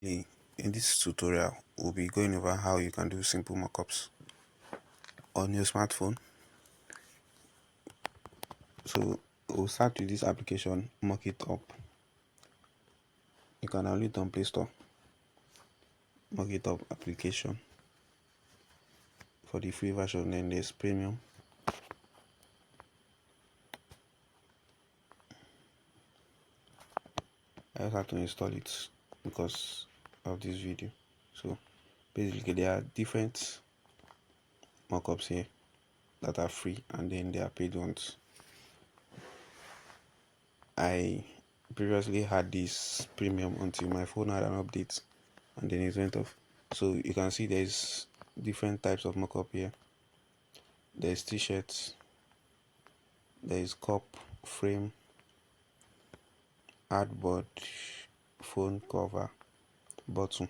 In this tutorial, we'll be going over how you can do simple mockups on your smartphone. So we'll start with this application, Mock It Up. You can download it on Play Store. Mock It Up application for the free version, then there's premium. I just have to install it because of this video. So basically there are different mockups here that are free, and then there are paid ones. I previously had this premium until my phone had an update, and then it went off. So you can see there's different types of mockup here. There's t-shirts, there's cup, frame, artboard, phone cover, bottle.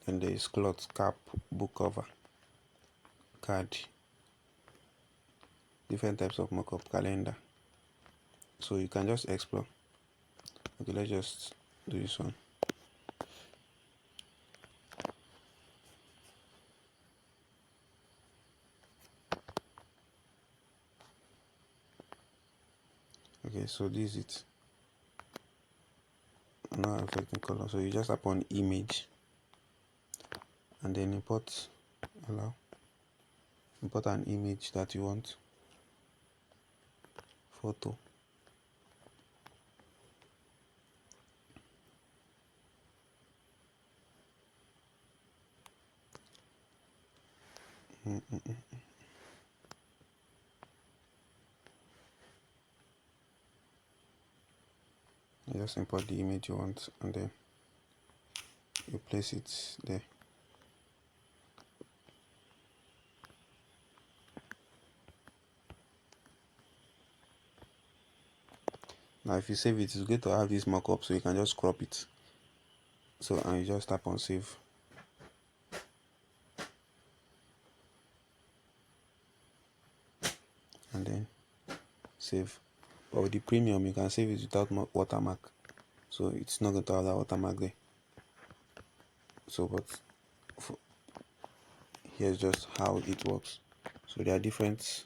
Then there's cloth, cap, book cover, card, different types of mockup, calendar. So you can just explore. Okay, let's just do this one. Okay, so this is it. Now affecting color. So you just tap on image and then import an image that you want. Photo. You just import the image you want and then you place it there. Now if you save it, it's good to have this mockup so you can just crop it. So and you just tap on save. And then save. But with the premium you can save it without watermark. So it's not going to have that watermark there. So but here's just how it works. So there are different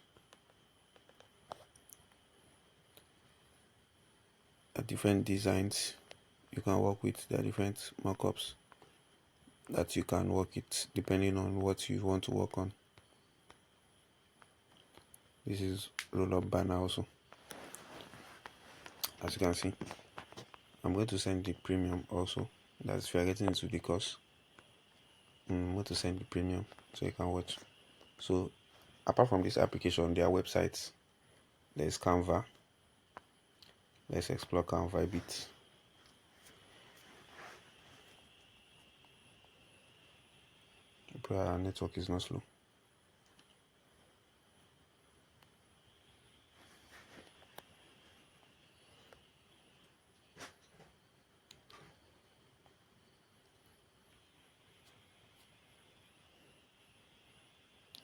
designs you can work with. There are different mockups that you can work it depending on what you want to work on. This is roll up banner also. As you can see, I'm going to send the premium also. That's if you're getting into the course. I'm going to send the premium so you can watch. So apart from this application, there are websites. There's Canva. Let's explore Canva a bit. Our network is not slow.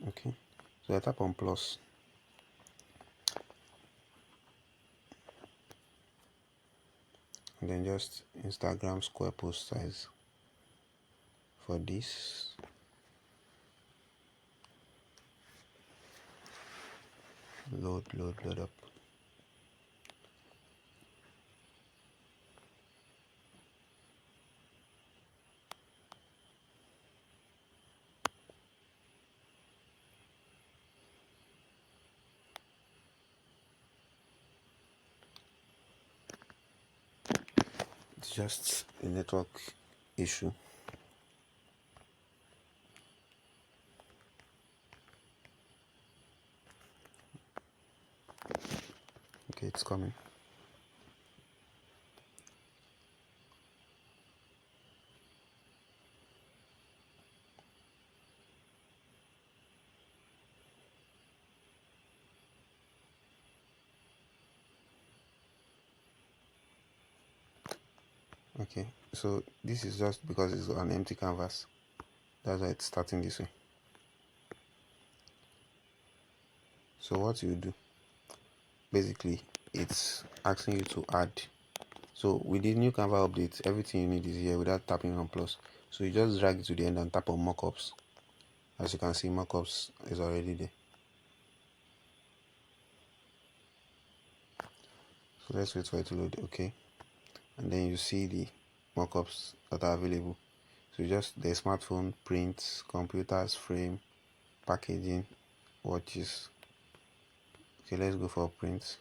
Okay, so I tap on plus. And then just Instagram square post size for this. Load up. It's just a network issue. Okay, it's coming. Okay, so this is just because it's an empty canvas. That's why it's starting this way. So what you do, basically, it's asking you to add. So with the new Canva update, everything you need is here without tapping on plus. So you just drag it to the end and tap on mockups. As you can see, mockups is already there. So let's wait for it to load. Okay, and then you see the mockups that are available. So just the smartphone, prints, computers, frame, packaging, watches. Okay, let's go for prints.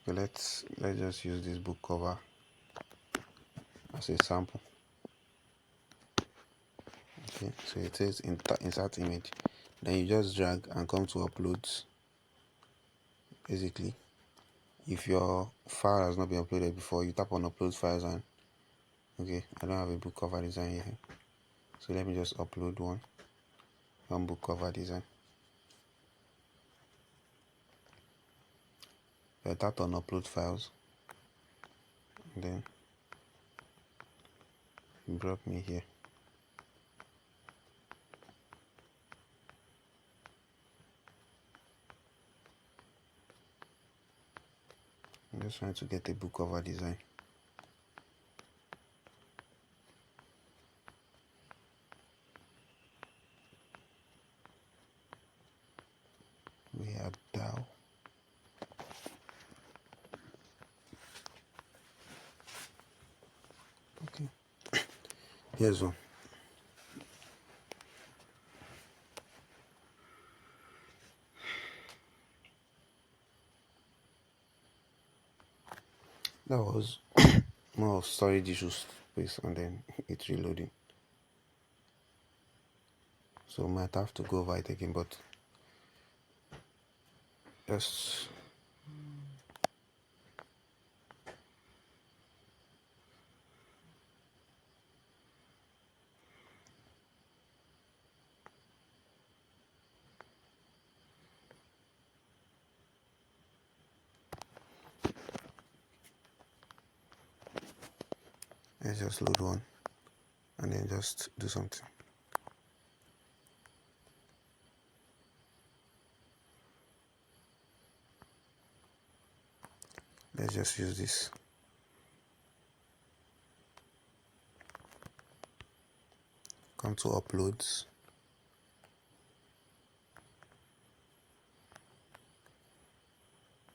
Okay, let's just use this book cover as a sample. Okay, so it says insert image, then you just drag and come to uploads. Basically, if your file has not been uploaded before, you tap on upload files, and okay, I don't have a book cover design here, so let me just upload one book cover design. I tap on upload files, and then drop me here. I'm just trying to get a book cover design. We are down. Okay, here's one. That was more of storage issues space, and then it's reloading. So might have to go over it again, but just let's just load one and then just do something. Let's just use this. Come to uploads.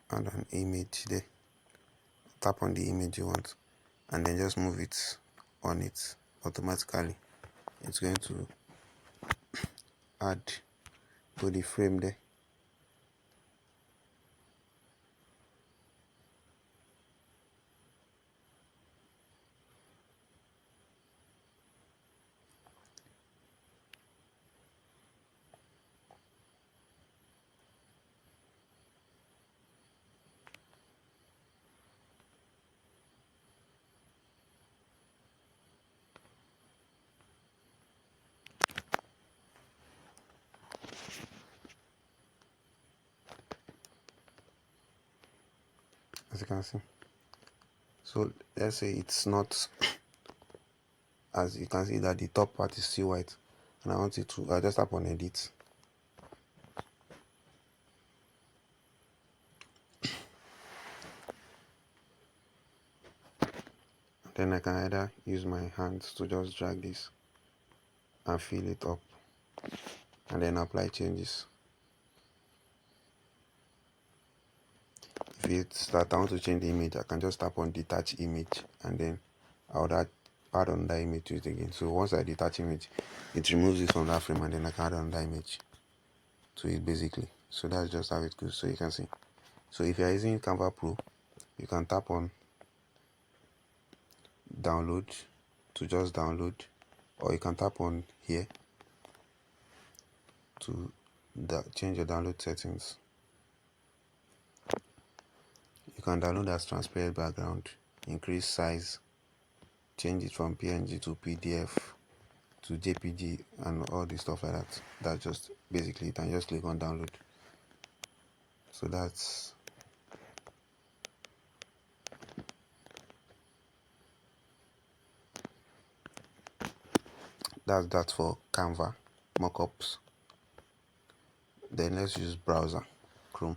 Add an image there. Tap on the image you want, and then just move it on it automatically. It's going to add to the frame there. As you can see. So let's say it's not, as you can see that the top part is still white, and I want it to, I just tap on edit. Then I can either use my hands to just drag this and fill it up, and then apply changes. If it's that I want to change the image, I can just tap on detach image, and then I would add on that image to it again. So once I detach image, it removes it from that frame, and then I can add on that image to it basically. So that's just how it goes. So you can see. So if you're using Canva Pro, you can tap on download to just download, or you can tap on here to change your download settings. You can download as transparent background, increase size, change it from PNG to PDF to JPG, and all this stuff like that. That's just basically it, and just click on download. So that's That's that for Canva mockups. Then let's use browser Chrome.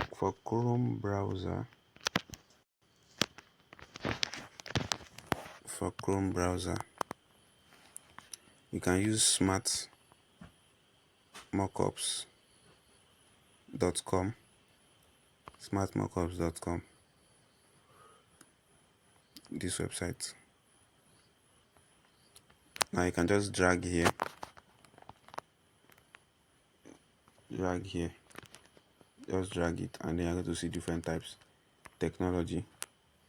For Chrome browser, you can use smartmockups.com. Smartmockups.com. This website. Now you can just drag here, just drag it, and then you're going to see different types: technology,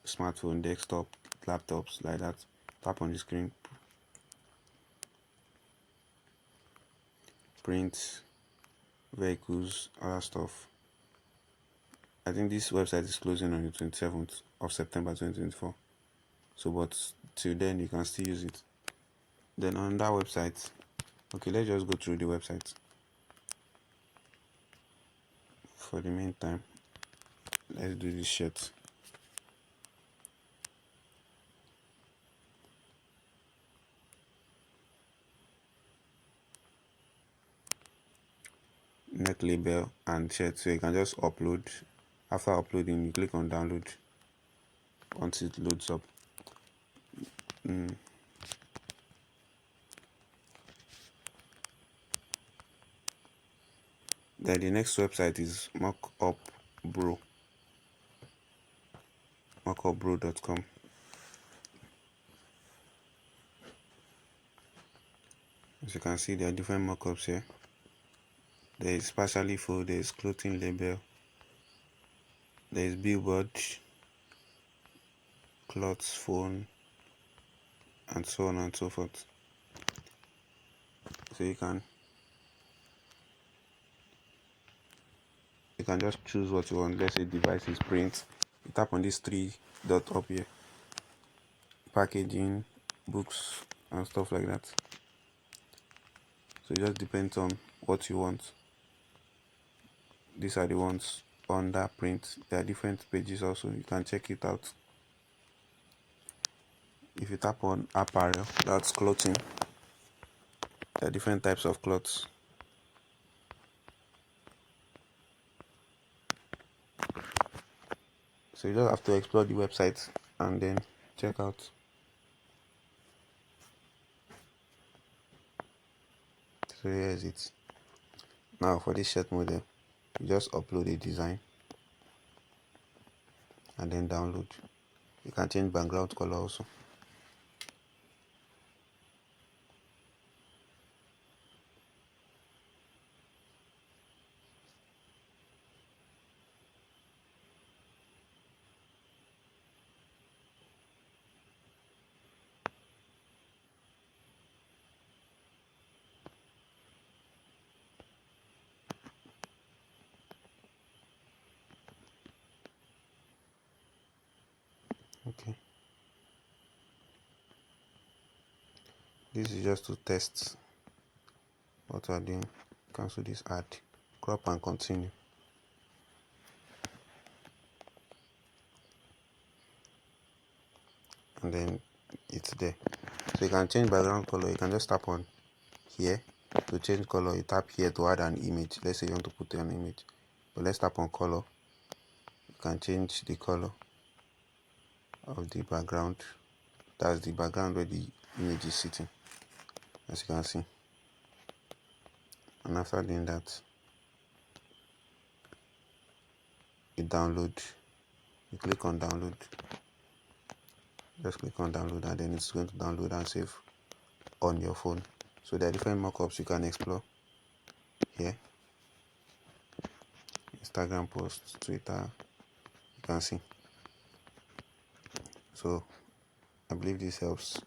smartphone, desktop, laptops, like that. Tap on the screen, print, vehicles, other stuff. I think this website is closing on the 27th of September 2024. So, but till then, you can still use it. Then on that website, okay, let's just go through the website. For the meantime, let's do this shirt. Neck label and shirt. So you can just upload. After uploading, you click on download once it loads up. Then the next website is mockupbro.com. As you can see, there are different mockups here. There is partially full, there is clothing label, there is billboard, clothes, phone, and so on and so forth. So you can just choose what you want. Let's say devices, print. You tap on this three dot up here, packaging, books, and stuff like that. So it just depends on what you want. These are the ones under print. There are different pages also, you can check it out. If you tap on apparel, that's clothing. There are different types of clothes. So you just have to explore the website and then check out. So here is it. Now for this shirt model, you just upload a design and then download. You can change background color also. Okay, this is just to test what we are doing. Cancel this ad, crop and continue. And then it's there. So you can change background color. You can just tap on here to change color. You tap here to add an image. Let's say you want to put an image, but let's tap on color. You can change the color of the background. That's the background where the image is sitting, as you can see. And after doing that, you download. You click on download. Just click on download, and then it's going to download and save on your phone. So there are different mockups you can explore here. Instagram posts, Twitter, you can see. So I believe this helps.